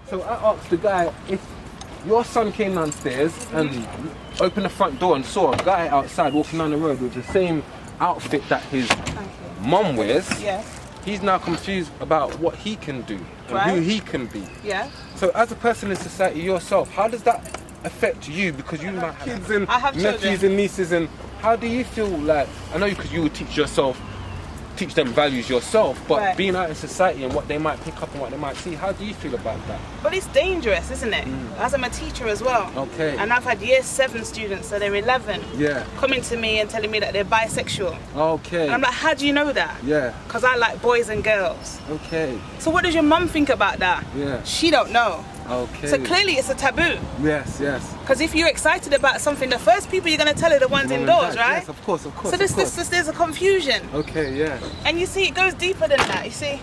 So I asked the guy, if your son came downstairs and opened the front door and saw a guy outside walking down the road with the same outfit that his mum wears, he's now confused about what he can do and who he can be. Yeah. So as a person in society yourself, how does that affect you? Because you might have kids and nephews and nieces, and how do you feel like, I know because you would teach them values yourself, but being out in society and what they might pick up and what they might see, how do you feel about that? But it's dangerous, isn't it? As I'm a teacher as well. Okay. And I've had year 7 students, so they're 11, coming to me and telling me that they're bisexual. Okay. And I'm like, how do you know that? Yeah. Because I like boys and girls. Okay. So what does your mum think about that? Yeah. She don't know. Okay. So clearly it's a taboo. Yes, yes. Because if you're excited about something, the first people you're going to tell are the ones indoors, right? Yes, of course, of course. So there's a confusion. Okay, yeah. And you see, it goes deeper than that, you see.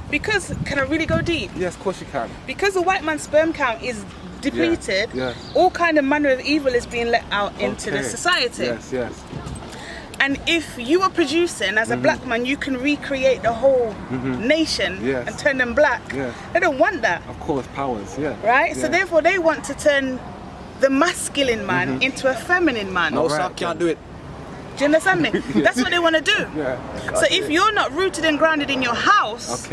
Because, can I really go deep? Yes, of course you can. Because the white man's sperm count is depleted, all kind of manner of evil is being let out into the society. Yes, yes. And if you are producing, as a black man, you can recreate the whole nation and turn them black. They don't want that. Of course, powers, Right? So therefore they want to turn the masculine man into a feminine man. No, sir, can't do it. Do you understand me? That's what they want to do. So if you're not rooted and grounded in your house,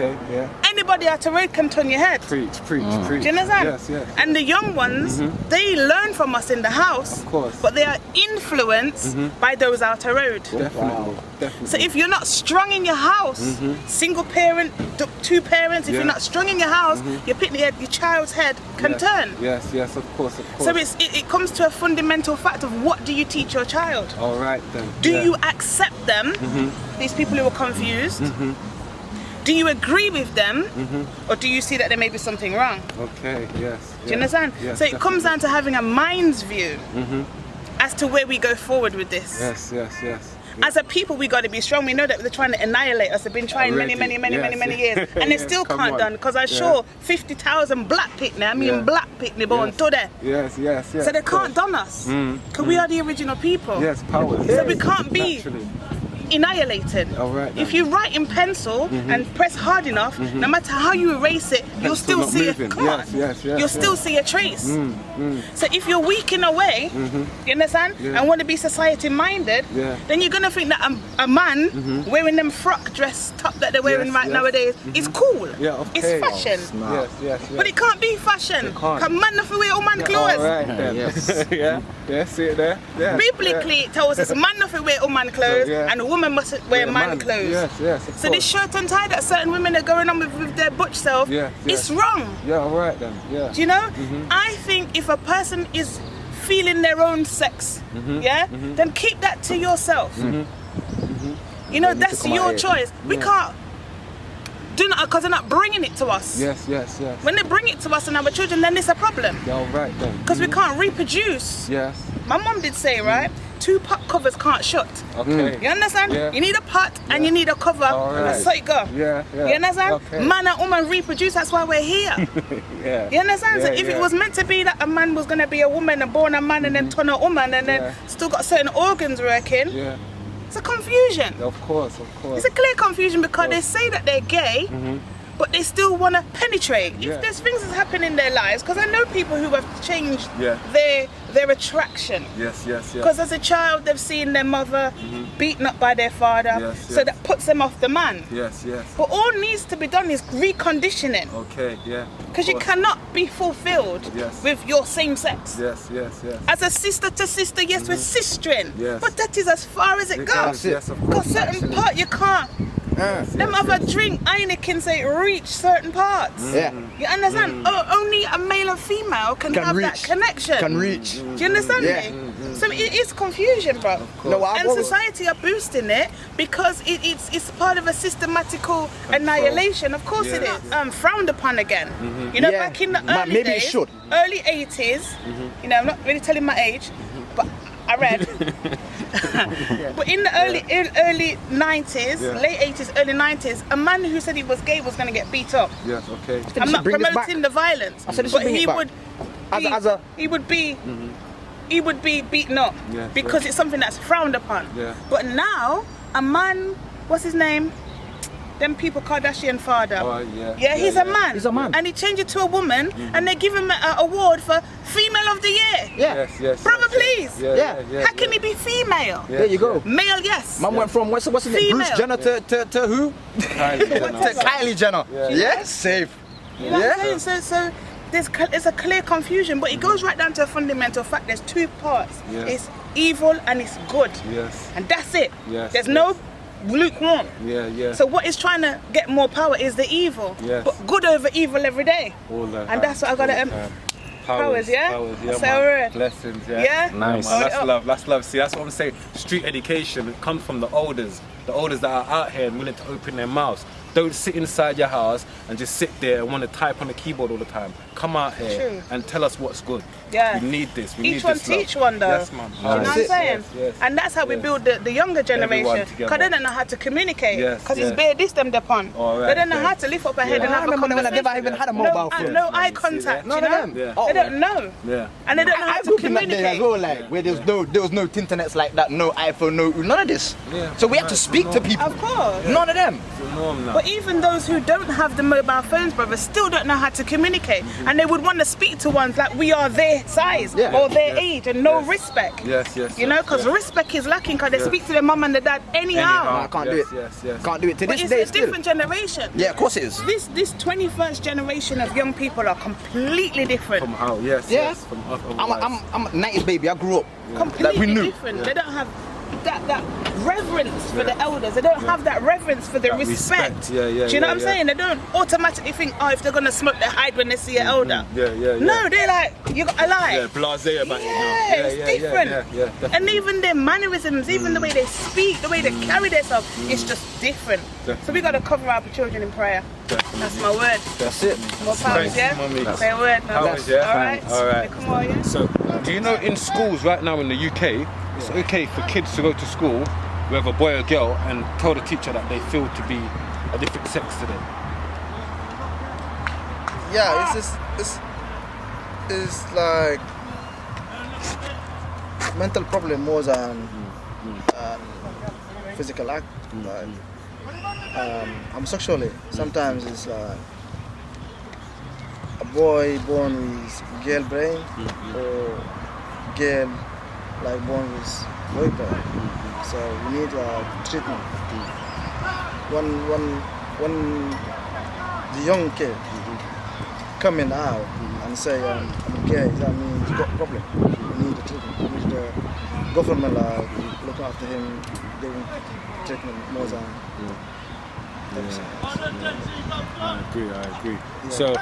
anybody out the road can turn your head. Preach, preach, preach. Do you understand? Yes, yes. And the young ones, they learn from us in the house, of course, but they are influenced by those out the road. Definitely, definitely. So if you're not strong in your house, single parent, 2 parents, if you're not strong in your house, your child's head can turn. Yes, yes, of course, of course. So it comes to a fundamental fact of what do you teach your child? All right then. Do you accept them, these people who are confused? Do you agree with them, or do you see that there may be something wrong? Okay, yes. Do you understand? Yes, so it comes down to having a mind's view as to where we go forward with this. Yes, yes, yes. As a people, we got to be strong. We know that they're trying to annihilate us. They've been trying many years, and they still can't done. Because I'm sure 50,000 black people, black people born today. Yes, yes, yes. So they can't done us, because we are the original people. Yes, power. So we can't be annihilated. All right, if you write in pencil and press hard enough, no matter how you erase it, you'll still see it. You'll still see a trace. So if you're weak in a way, you understand, and want to be society minded, then you're gonna think that a man wearing them frock dress top that they're wearing nowadays is cool. It's fashion. But it can't be fashion. Because man not wear woman clothes. All right, then. Yeah, see it there. Biblically, it tells us man not wear woman clothes and a woman must wear man clothes. Yes, yes. So this shirt and tie that certain women are going on with their butch self, it's wrong. Yeah, all right then. Yeah. Do you know? I think if a person is feeling their own sex, then keep that to yourself. You know, that's your choice. We can't do not, because they're not bringing it to us. Yes, yes, yes. When they bring it to us and our children, then it's a problem. Yeah, all right then. Because we can't reproduce. Yes. My mum did say, right? 2 pot covers can't shut. Okay. You understand? You need a pot and you need a cover. And so it go. Yeah. You understand? Man and woman reproduce, that's why we're here. You understand? So if it was meant to be that a man was going to be a woman and born a man and then turn a woman and then still got certain organs working, it's a confusion. Of course, of course. It's a clear confusion because they say that they're gay, but they still want to penetrate. If there's things that happen in their lives, because I know people who have changed their attraction. Yes. Because as a child, they've seen their mother beaten up by their father, so that puts them off the man. Yes. But all needs to be done is reconditioning. Okay, yeah. Because you cannot be fulfilled with your same sex. Yes. As a sister to sister, yes, we're sistering. But that is as far as it goes. Yes, of course. Because certain part you can't. Them other drink, Heineken say reach certain parts. You understand? Only a male and female can have that connection. Can reach. Do you understand me? So it is confusion, bro. And society are boosting it because it's part of a systematical annihilation. Of course it is. Frowned upon again. You know, back in the early days, early 80s, you know, I'm not really telling my age, but I read. But in the early 90s, late 80s, early 90s, a man who said he was gay was going to get beat up. Yes, okay. I'm not promoting the violence, but he would be beaten up because it's something that's frowned upon. But now, a man, what's his name? them people Kardashian father. Oh, yeah. Yeah, he's a man. He's a man. And he changed it to a woman, and they give him an award for Female of the Year. Yeah. Yes. Brother, please. Yeah. How can he be female? Yeah, There you go. Male, yes. Man went from what's his name? Female. Bruce Jenner to who? Kylie Jenner. To Kylie Jenner. Yeah. Yes, safe. You know what I'm saying? So there's a clear confusion, but it goes right down to a fundamental fact. There's two parts. Yeah. It's evil and it's good. Yes. And that's it. Yes. There's no lukewarm. Yeah. So what is trying to get more power is the evil. Yes. But good over evil every day. All the And time, that's what I got all the to... time. Powers, yeah? Powers, yeah, Say a word. Blessings, yeah. Yeah? Nice. Man, that's love, that's love. See, that's what I'm saying. Street education, it comes from the elders that are out here and willing to open their mouths. Don't sit inside your house and just sit there and want to type on the keyboard all the time. Come out here True. and tell us what's good. Yeah. We need this. We Each need one this love. teach one though. Yes, man. Do you know what I'm saying? Yes. And that's how we build the younger generation. together. Because they don't know how to communicate. Yes, Because yes. it's bare this them depon. All right, They don't know then. how to lift up a head and I have a remember when I conversation. never even had a mobile phone. No eye contact. None you of know? them. Yeah. Oh, They don't know. Yeah. And they don't know how I to grew up in that day communicate. as well, like where there was no internets like that, no iPhone, none of this. Yeah. So we have to It's speak to normal. people. Of course. None of them. It's the norm now. But even those who don't have the mobile phones, brother, still don't know how to communicate. And they would want to speak to ones like we are their size Yeah. or their Yes. age and no Yes. respect. Yes. You know, because respect is lacking because they speak to their mum and their dad anyhow. I can't do it. Yes. Can't do it to But this it's day a still. different generation. Yeah, of course it is. This 21st generation of young people are completely different. From how? Yes. Yeah. Yes. From I'm a 90s baby. I grew up. Completely Like we knew. different. They don't have that reverence for the elders. They don't have that reverence for the That respect. respect. Yeah, Do you know what I'm yeah. saying? They don't automatically think, oh, if they're gonna smoke, they hide when they see an elder. Yeah. No, they're like, you got a lie. Yeah, blasé about it now. Yeah, it's different. Yeah, definitely. And even their mannerisms, even the way they speak, the way they carry themselves, it's just different. Definitely. So we gotta cover our children in prayer. Definitely. That's my word. That's it. More powers, Thank you, yeah? Mummy. Say a word. Powers, yeah? Alright. Alright. Come on, yeah? So, do you know in schools right now in the UK, it's okay for kids to go to school, whether boy or girl, and tell the teacher that they feel to be a different sex to them? Yeah, it's like mental problem more than physical act. Like, homosexually, sometimes it's like a boy born with girl brain or girl like born with boy brain. So we need treatment. When the young kid coming out and say I'm gay, that means he's got a problem. We need the treatment. We need the government look after him, giving treatment more than. I agree. So,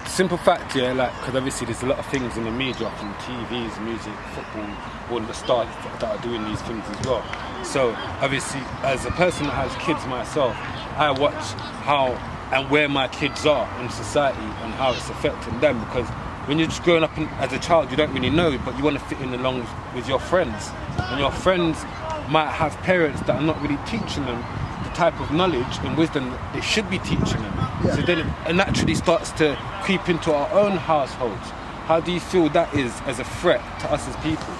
simple fact, yeah, like, because obviously there's a lot of things in the media, from TVs, music, football, all the stars that are doing these things as well. So, obviously, as a person that has kids myself, I watch how and where my kids are in society and how it's affecting them, because when you're just growing up as a child, you don't really know, but you want to fit in along with your friends. And your friends might have parents that are not really teaching them the type of knowledge and wisdom that they should be teaching them. Yeah. So then it naturally starts to creep into our own households. How do you feel that is as a threat to us as people?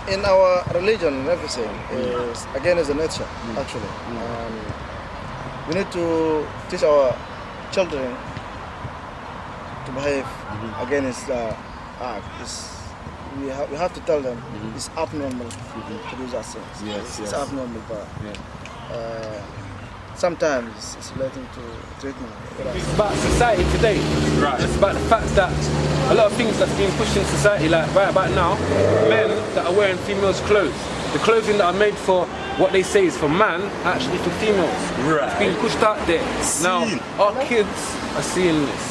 In our religion and everything is against the nature actually. We need to teach our children to behave against the act. We have to tell them it's abnormal to do that things. It's abnormal, but sometimes it's relating to treatment. It's about society today. Right. It's about the fact that a lot of things that's being pushed in society, like right about now, men that are wearing females' clothes. The clothing that are made for what they say is for man, actually for females. Right. It's being pushed out there. Now, our kids are seeing this.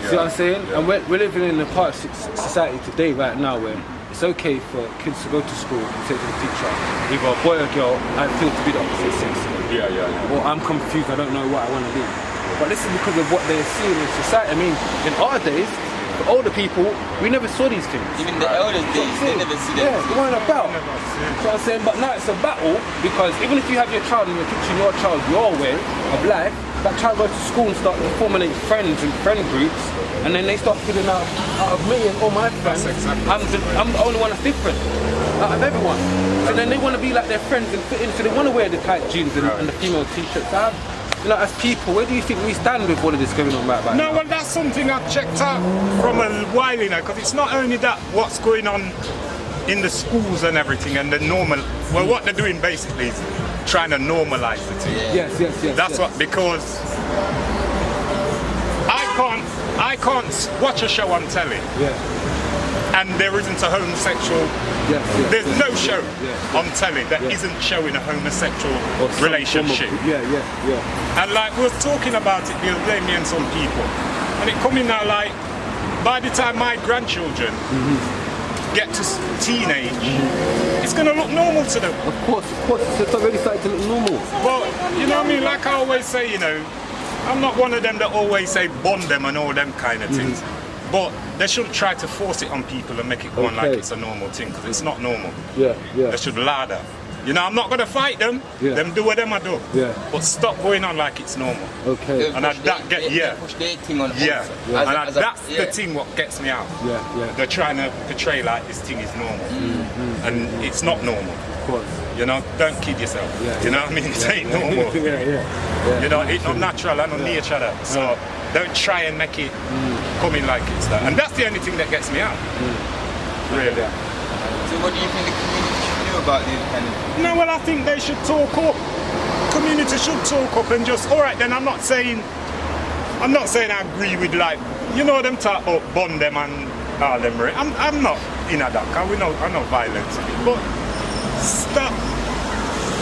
See what I'm saying? And we're living in a part of society today right now where it's okay for kids to go to school and say to the teacher, either a boy or girl, I feel to be the opposite sex. Yeah. Or I'm confused, I don't know what I want to do. But this is because of what they're seeing in society. I mean, in our days, for older people, we never saw these things. Even the elders, they never see them. Yeah, they weren't about. So I'm saying, but now it's a battle because even if you have your child and you're teaching your child your way of life, that try to go to school and start to formulate friends and friend groups, and then they start feeling out of me and all my friends. I'm the only one that's different out of everyone. So then they want to be like their friends and fit in. So they want to wear the tight jeans and the female t-shirts. So you know, as people, where do you think we stand with all of this going on right now? No, well, that's something I've checked out from a while, you know, because it's not only that what's going on in the schools and everything and the normal. Well, what they're doing basically is trying to normalize the thing. Yes. That's what, because I can't watch a show on telly. And there isn't a homosexual. There's no show on telly that isn't showing a homosexual relationship. And like we were talking about it the other day, me and some people, and it coming now like by the time my grandchildren get to teenage, it's gonna look normal to them. Of course, it's already starting to look normal. Well, you know what I mean? Like I always say, you know, I'm not one of them that always say bond them and all them kind of things. But they shouldn't try to force it on people and make it go on like it's a normal thing, because it's not normal. They should ladder. You know, I'm not going to fight them. Them do what them I do. But stop going on like it's normal. And that push their thing on. That's the thing what gets me out. They're trying to portray like this thing is normal, and it's not normal. Of course. You know, don't kid yourself. You know what I mean? It ain't normal. You know, it's not natural and not nature that. So don't try and make it come in like it's that. And that's the only thing that gets me out. Really. So what do you think the community should do about this kind of? No, well, I think they should talk up. Community should talk up and just, all right, then I'm not saying I agree with, like, you know, them talk about bond them and all them. I'm not in that, because I'm not violent. But stop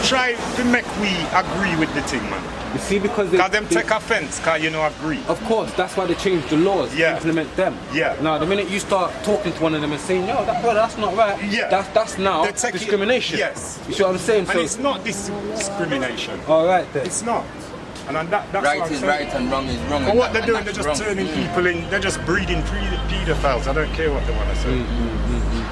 try to make we agree with the thing, man. You see, because them take offense, because you know agree. Of course, that's why they changed the laws to implement them. Now, the minute you start talking to one of them and saying, "Yo, that's not right," that's now discrimination. Yes. You see what I'm saying? And it's not discrimination. All right, then. It's not. And that's right is right and wrong is wrong. But what they're doing, they're just turning people in. They're just breeding pedophiles. I don't care what they want to say.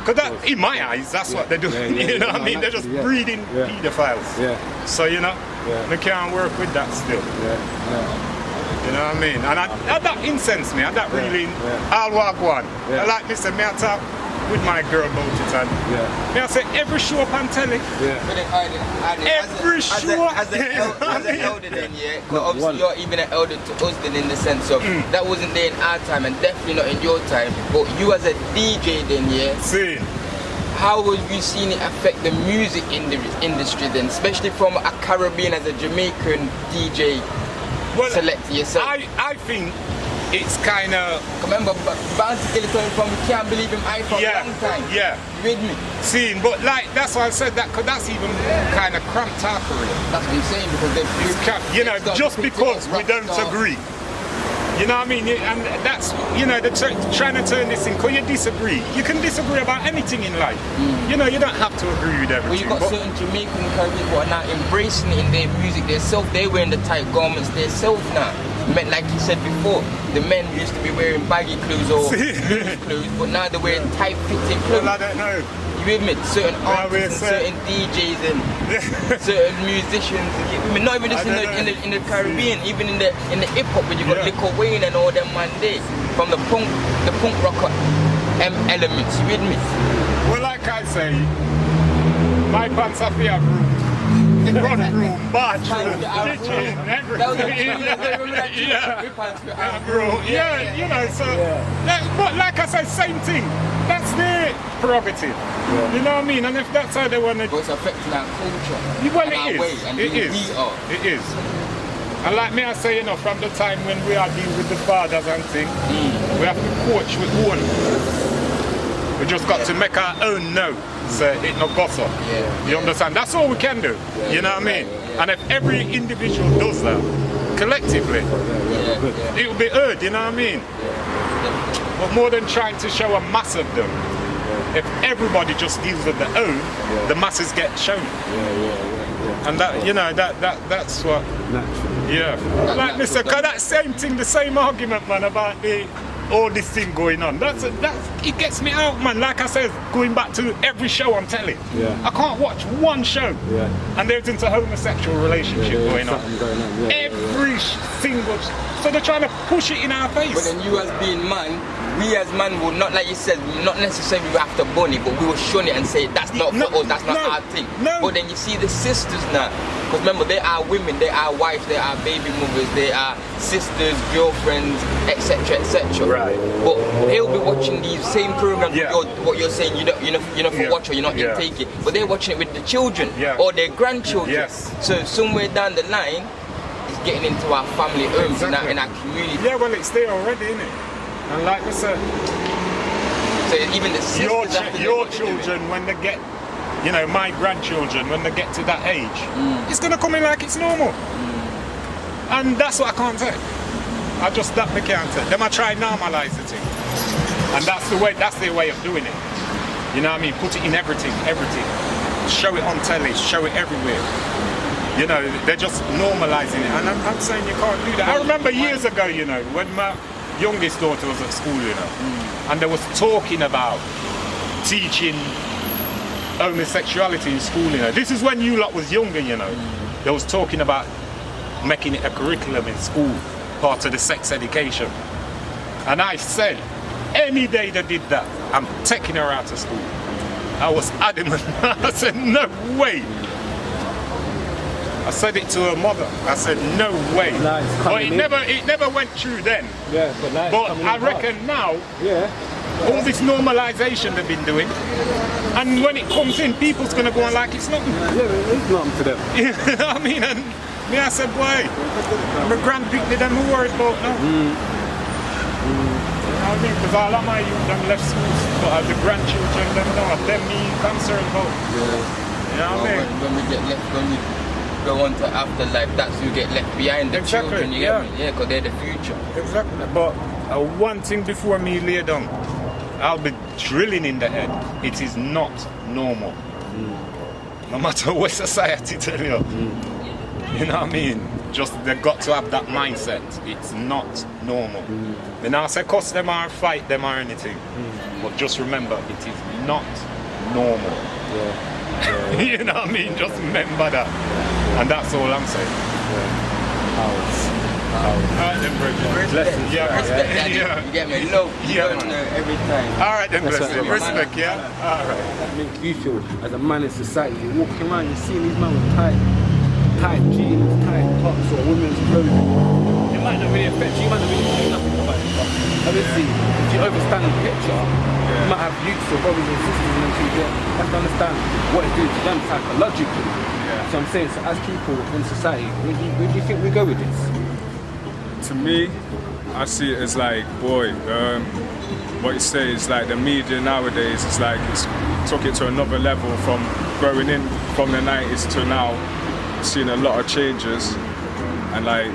Because in my eyes, that's what they're doing. You know what I mean? They're just breeding pedophiles. So, you know, they can't work with that still. You know what I mean? And that incensed me. And that really, I'll walk one. I like this, and me I talk with my girl about it, and me I say every show up on telly. Every show. As an elder then, but obviously you're even an elder to us then, in the sense of that wasn't there in our time and definitely not in your time. But you as a DJ then, See. How have you seen it affect the music industry then, especially from a Caribbean as a Jamaican DJ selector yourself? I think it's kind of... Remember, Bounty Kelly coming from, we can't believe him, I for a long time. With me. Seeing, but like, that's why I said that, because that's even kind of cramped our career. That's what I'm saying, because they've... You know, just because we don't agree. You know what I mean? And that's, you know, they're trying to turn this in, because you disagree. You can disagree about anything in life. You know, you don't have to agree with everything. Well, you've got certain Jamaican Caribbean who are now embracing it in their music. They're wearing the tight garments themselves now. Men, like you said before, the men used to be wearing baggy clothes or loose clothes, but now they're wearing tight fitting clothes. Well, I don't know. You admit certain artists and certain DJs and certain musicians, not even just in the Caribbean, even in the hip hop, when you got Liquor Wayne and all them man there, from the punk rocker elements. You with me? Well, like I say, my pants are fair run room, bathroom, kitchen, everything. You know, so, but like I said, same thing. That's their prerogative. You know what I mean? And if that's how they want to... But it's affecting our culture. Well, it is. And like me I say, you know, from the time when we are dealing with the fathers and things, we have to coach with one. We just got to make our own know. So it not gossip. You understand? That's all we can do. You know what I mean? And if every individual does that collectively, it will be heard. You know what I mean? But more than trying to show a mass of them, if everybody just deals with their own, the masses get shown. And that, you know, that's what. Like Mr. Cause that same thing, the same argument, man, about the all this thing going on. That's it gets me out, man. Like I said, going back to every show I'm telling. Yeah. I can't watch one show and there's into homosexual relationship going on. Every single. So they're trying to push it in our face. But then you as being man, we as man will not, like you said, not necessarily have to bun it, but we will shun it and say that's not for us, that's not our thing. No. But then you see the sisters now, because remember they are women, they are wives, they are baby mothers, they are sisters, girlfriends, etc., etc. Right. But they'll be watching these same programs. What you're saying, you're not for watch or you're not intake it, but they're watching it with the children or their grandchildren. Yes. So somewhere down the line, it's getting into our family homes in our community. Yeah, well, it's there already, isn't it? And like I said, so even the sisters your children, when they get, you know, my grandchildren, when they get to that age, it's gonna come in like it's normal. And that's what I can't take. I just that me can't take. Them I try normalise the thing, and that's their way of doing it. You know what I mean? Put it in everything. Show it on telly, show it everywhere. You know, they're just normalising it, and I'm saying you can't do that. I remember years ago, you know, when my youngest daughter was at school, you know, and they was talking about teaching homosexuality in school, you know. This is when you lot was younger, you know. They was talking about making it a curriculum in school, part of the sex education. And I said, any day they did that, I'm taking her out of school. I was adamant. I said, no way. I said it to her mother. I said, no way. But it never went through then. Yeah, but I reckon now, all this normalisation they've been doing, and when it comes in, people's going to go on like it's nothing. Yeah, it's nothing to them. You know what I mean? And me, I said, boy, my grandpick did them who worried about now. You know what I mean? Because all of my youth, them left schools, but the grandchildren, them know, them me concerned about. You know what I mean? When we get left, when we go on to afterlife, that's who get left behind, the children, you get me? Yeah, because they're the future. Exactly. But one thing before me lay down, I'll be drilling in the head, it is not normal. No matter what society tell you. You know what I mean? Just they've got to have that mindset. It's not normal. When I say cuss them or fight them or anything, but just remember, it is not normal. You know what I mean? Just remember that. And that's all I'm saying. Alright then, bro. Respect, daddy. You get me? Love. You don't know every time. Alright then, bless you. Respect, yeah? Alright. That makes you feel, as a man in society, you're walking around, you're seeing these men with tight jeans, tight tops, or women's clothing. It might not really affect you, you might not really do nothing about it, but obviously, if you overstand the picture, you might have youths or brothers and sisters and things, you have to understand what it's doing to them psychologically. So I'm saying, so as people in society, where do you think we go with this? To me, I see it as like, boy, what you say is like the media nowadays is like it's took it to another level from growing in from the 90s to now. I've seen a lot of changes, and like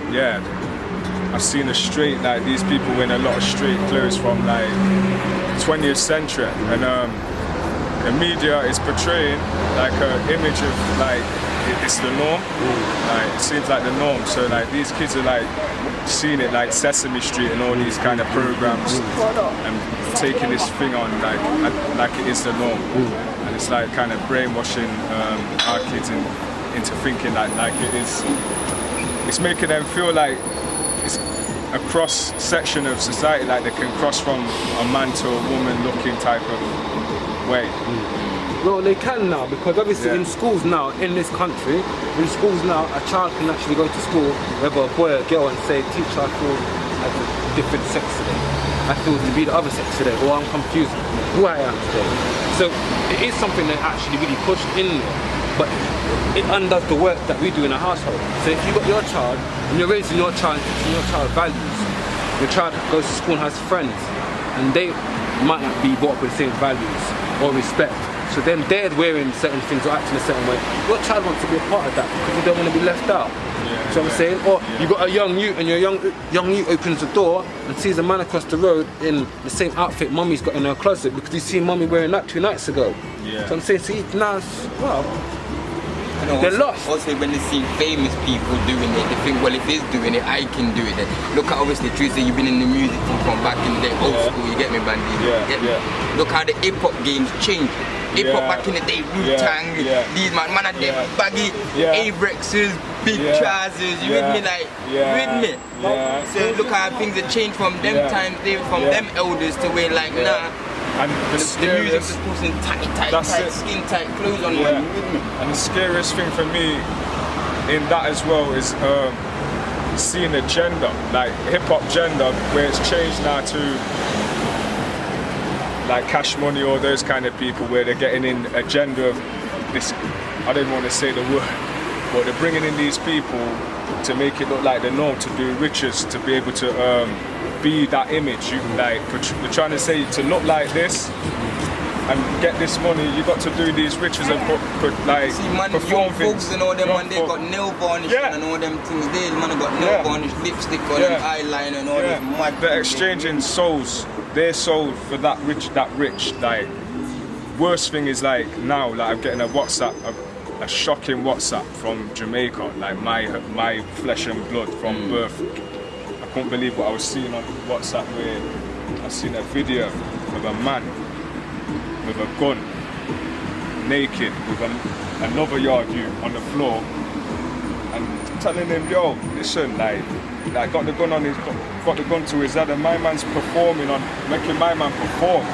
I've seen a straight, like these people wearing a lot of straight clothes from like 20th century, and the media is portraying like an image of like it's the norm. Like it seems like the norm. So like these kids are like seeing it like Sesame Street and all these kind of programs, and taking this thing on like it is the norm, and it's like kind of brainwashing our kids into thinking like it is. It's making them feel like it's a cross section of society, like they can cross from a man to a woman looking type of way. Well, they can now, because obviously in schools now, in this country, in schools now, a child can actually go to school, whether a boy or a girl, and say, teacher, I feel like a different sex today. I feel to be the other sex today, or I'm confused who I am today. So it is something that actually really pushed in there, but it undoes the work that we do in a household. So if you've got your child, and you're raising your child, teaching your child values, your child goes to school and has friends, and they might not be brought up with the same values or respect. So then they're wearing certain things or acting a certain way. Your child wants to be a part of that because you don't want to be left out. So I'm saying, or you've got a young youth, and your young youth opens the door and sees a man across the road in the same outfit mummy's got in her closet because he's seen mummy wearing that 2 nights ago. So I'm saying, see, now, well, they're lost. Also, when they see famous people doing it, they think, well, if he's doing it, I can do it. Then look at obviously, Teresa, you've been in the music thing from back in the old school, you get me, Bandy? Look how the hip hop games changed. Hip hop back in the day, Wu-Tang, these man had them baggy Abrexes, big trousers, you with me, like, with me? So look how things have changed from them times, from them elders to where like, nah. And the music's just putting tight, skin tight clothes on man, you with me? And the scariest thing for me in that as well is seeing the gender, like hip-hop gender, where it's changed now to like Cash Money or those kind of people, where they're getting in a gender of this, I don't want to say the word, but they're bringing in these people to make it look like the norm, to do riches, to be able to be that image. You like, we're trying to say to look like this and get this money, you got to do these riches and like see, man, perform young things. Folks and all them, man, they got nail varnish and all them things. They man got nail varnish, lipstick on them, eyeliner and all this mad. They're exchanging souls, their soul for that rich. Like, worst thing is like now, like I'm getting a WhatsApp, a shocking WhatsApp from Jamaica, like my flesh and blood from birth. I couldn't believe what I was seeing on WhatsApp, where I seen a video of a man with a gun, naked, with another yard you on the floor, and telling him, yo, listen, like got the gun to his head, and my man's performing on, making my man perform.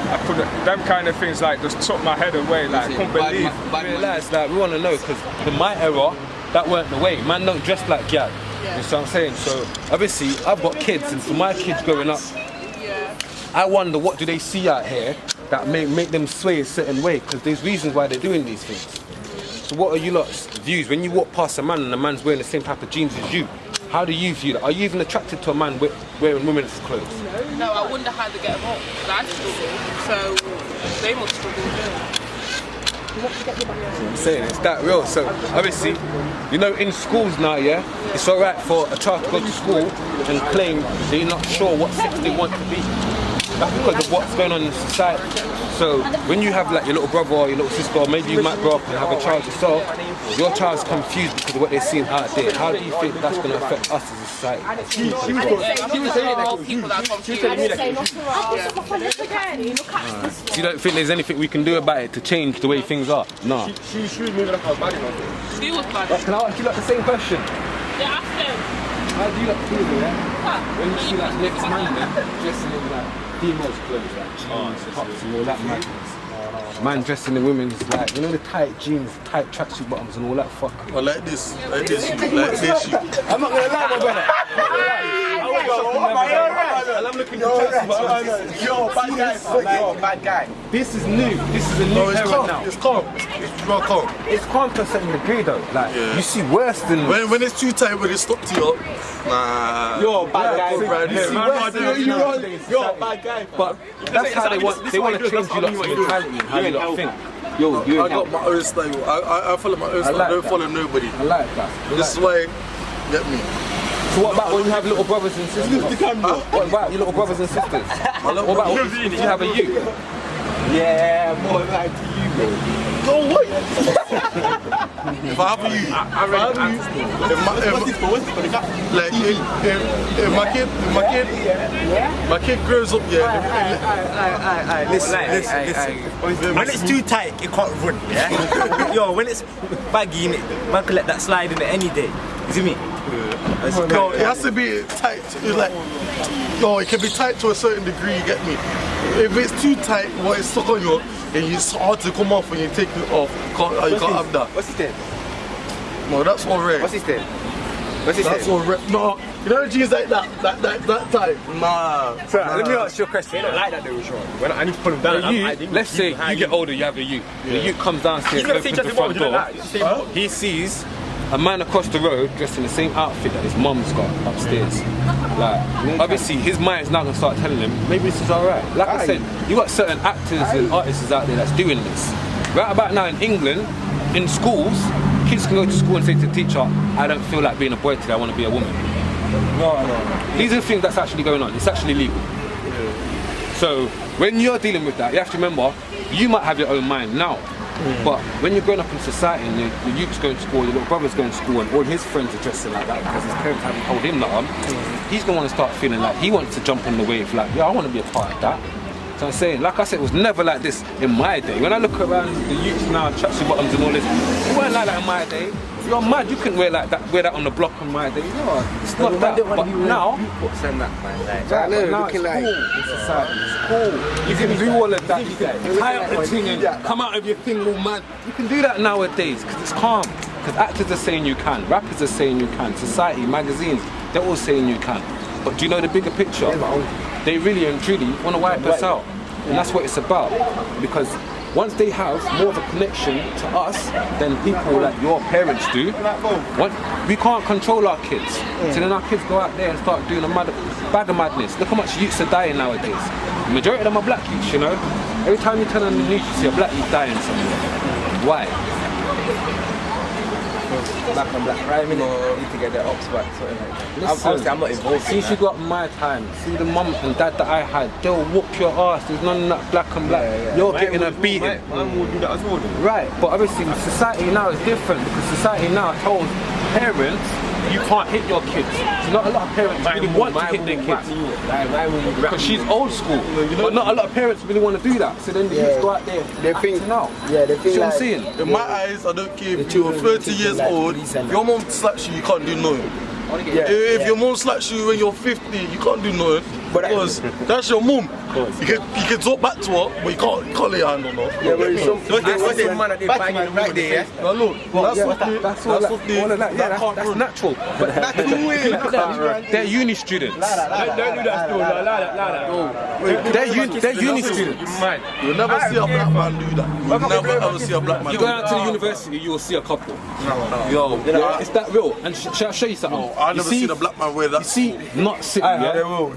I couldn't, them kind of things like just took my head away, like I couldn't believe. Realize that we want to know, because in my era, that weren't the way. Man don't dress like gal. You know what I'm saying? So obviously I've got kids, and for my kids growing up, I wonder what do they see out here that make them sway a certain way, because there's reasons why they're doing these things. So what are you lot's views when you walk past a man and the man's wearing the same type of jeans as you? How do you view that? Are you even attracted to a man wearing women's clothes? No, I wonder how they get them on. I struggle, so they must struggle too. I'm saying it's that real. So obviously, you know, in schools now, it's alright for a child to go to school and claim they're not sure what sex they want to be. That's because of what's going on in society. So when you have like your little brother or your little sister, or maybe you might grow up and have a child yourself, your child's confused because of what they're seeing out there. How do you think that's going to affect us as a society? She was saying that people that are confused. So you don't think there's anything we can do about it to change the way things are? No. She was bad. Can I ask you like the same question? Yeah, ask him. How do you like feel it, when you see like next man dressing in like females' clothes, like jeans, tops and all that madness? Man dressing in women's, like, you know, the tight jeans, tight tracksuit bottoms and all that fuck. Or like this. I'm not gonna lie, my brother. I'm looking for tracksuit. Yo, bad guy. This is new. This is a new era now. It's calm. It's real calm. It's calm to a certain degree though. Like, you see worse than... When it's too tight, when it stops you up, nah. Yo, bad guy. You're a bad guy. But that's how they want to change you lot's mentality and how you lot think. Yo, I got my own style. I follow my own style. I don't follow nobody. I like that. This is why, get me. So what about when you have little brothers and sisters? What about your little brothers and sisters? What about if you have a you? Yeah, more like to you, bro. Go what? If I have you, if my kid grows up, Listen. When it's too tight, it can't run, yeah? Yo, when it's baggy, man can let that slide in it any day. You see me? no, it has to be tight. It's like, it can be tight to a certain degree, you get me? If it's too tight, it's stuck on you, and it's hard to come off when you take it off. You can't have that. What's his name? No, that's all rare. What's his name? That's all rare. No, you know the jeans like that tight? Nah. Let me ask you a question. You don't like that though, Sean. When I need to put him down, let's say you get older, you have a you. The you comes downstairs, opens the front door. He sees a man across the road dressed in the same outfit that his mum's got upstairs. Like, obviously his mind's now gonna start telling him, maybe this is alright. Like I said, you got certain actors and artists out there that's doing this. Right about now in England, in schools, kids can go to school and say to the teacher, I don't feel like being a boy today, I want to be a woman. No. These are things that's actually going on. It's actually legal. So when you're dealing with that, you have to remember, you might have your own mind now. But when you're growing up in society and your youth's going to school, your little brother's going to school and all his friends are dressing like that because his parents haven't told him that he's gonna want to start feeling like he wants to jump on the wave. Like, yeah, I want to be a part of that. So I'm saying, like I said, it was never like this in my day. When I look around the youths now, tracksuit bottoms and all this, it weren't like that in my day. You're mad, you couldn't wear like that, wear that on the block in my day. No, it's not that. But now, now it's cool in society. It's cool. You can do all of that. Tie up the thing and come out of your thing all mad. You can do that nowadays because it's calm. Because actors are saying you can, rappers are saying you can, society, magazines, they're all saying you can. But do you know the bigger picture? They really and truly want to wipe us out. And that's what it's about. Because once they have more of a connection to us than people like your parents do, we can't control our kids. So then our kids go out there and start doing a bag of madness. Look how much youths are dying nowadays. The majority of them are black youths, you know. Every time you turn on the news, you see a black youth dying somewhere. Why? Black on black crime, innit? Need to get their ops back, something like that. Obviously, I'm not involved. See, if you got my time, see the mum and dad that I had, they'll whoop your ass. There's none of that black and black. You're getting a beating. Mine will do that as well. Right, but obviously society now is different because society now tells parents you can't hit your kids. So not a lot of parents really want to hit their kids. Because she's old school. But not a lot of parents really want to do that. So then the kids go out there they think now. Yeah, they think see what like, I'm saying? In my eyes, I don't care if you're 30 years old, your mom slaps you, you can't do nothing. If your mom slaps you when you're 50, you can't do nothing. Because that's your mom. You can talk back to her, but you can't lay your hand on her. Yeah, but it's some What's the man that they bang in right there? Now look, that's natural. But they're uni students. Don't do that still. They're uni students. You'll never see a black man do that. You'll never ever see a black man You do go out to the university, you will see a couple. Yo, it's that real. And shall I show you something? I never seen a black man wear that. You see, not City,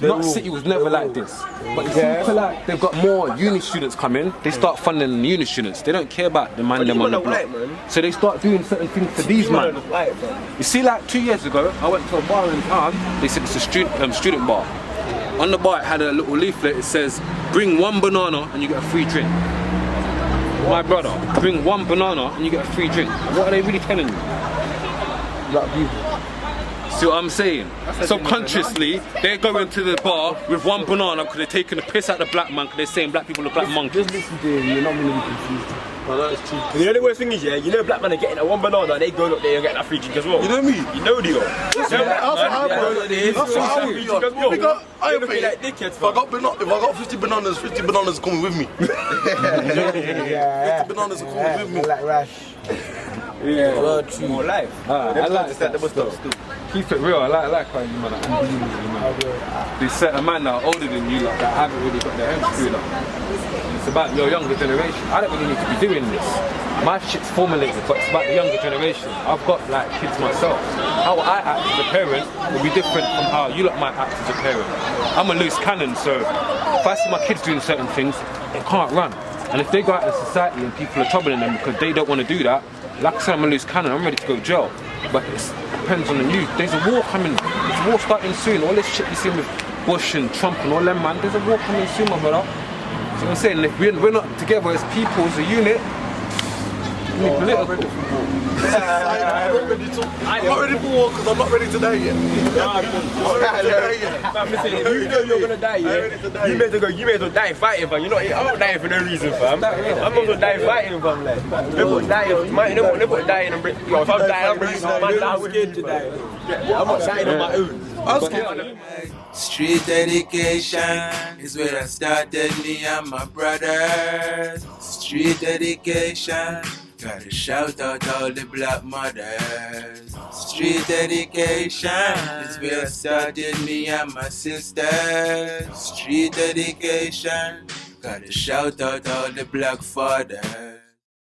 not City was never like this. But you see, like they've got more uni students coming, they start funding the uni students. They don't care about the man them on the block. So they start doing certain things for these men. You see, like 2 years ago, I went to a bar in town. They said it's a student bar. On the bar, it had a little leaflet. It says, "Bring one banana and you get a free drink." My brother, bring one banana and you get a free drink. What are they really telling you? Black people. See what I'm saying? Subconsciously, they're going to the bar with one banana because they're taking the piss out of the black man because they're saying black people are black monkeys. Just listen to him, you're not going to be confused. No, that is true. You know the worst thing is, yeah, you know black men are getting that one banana, they go up there and get that free drink as well. You know me? You know they are. That's what I would be. If I got 50 bananas, 50 bananas coming with me. 50 bananas are coming with me. Like Rash. Yeah, well, true. More life. I like that. Keep it real. I like how you man are unbelievable, man. There's certain men that are older than you like, that haven't really got their heads screwed up. It's about your younger generation. I don't really need to be doing this. My shit's formulated, but it's about the younger generation. I've got like kids myself. How I act as a parent will be different from how you lot might act as a parent. I'm a loose cannon, so if I see my kids doing certain things, they can't run. And if they go out in society and people are troubling them because they don't want to do that, like I said, I'm a loose cannon, I'm ready to go to jail. But it depends on the news. There's a war coming. There's a war starting soon. All this shit you see with Bush and Trump and all them, man, there's a war coming soon, my brother. See what I'm saying? If we're not together as people, as a unit, we're political. I'm not ready for war because I'm not ready to die yet. You know you're gonna die, yeah? You may as well die fighting, fam. I'm not dying for no reason, fam. I'm not gonna die fighting, fam. Like, they put dying and bring. Yo, if I'm dying, I'm bringing my man down with him to die. I'm not dying on my own. Street dedication is where I started, me and my brothers. Street dedication, gotta shout out all the black mothers. Street dedication is where I started, me and my sisters. Street dedication, gotta shout out all the black fathers.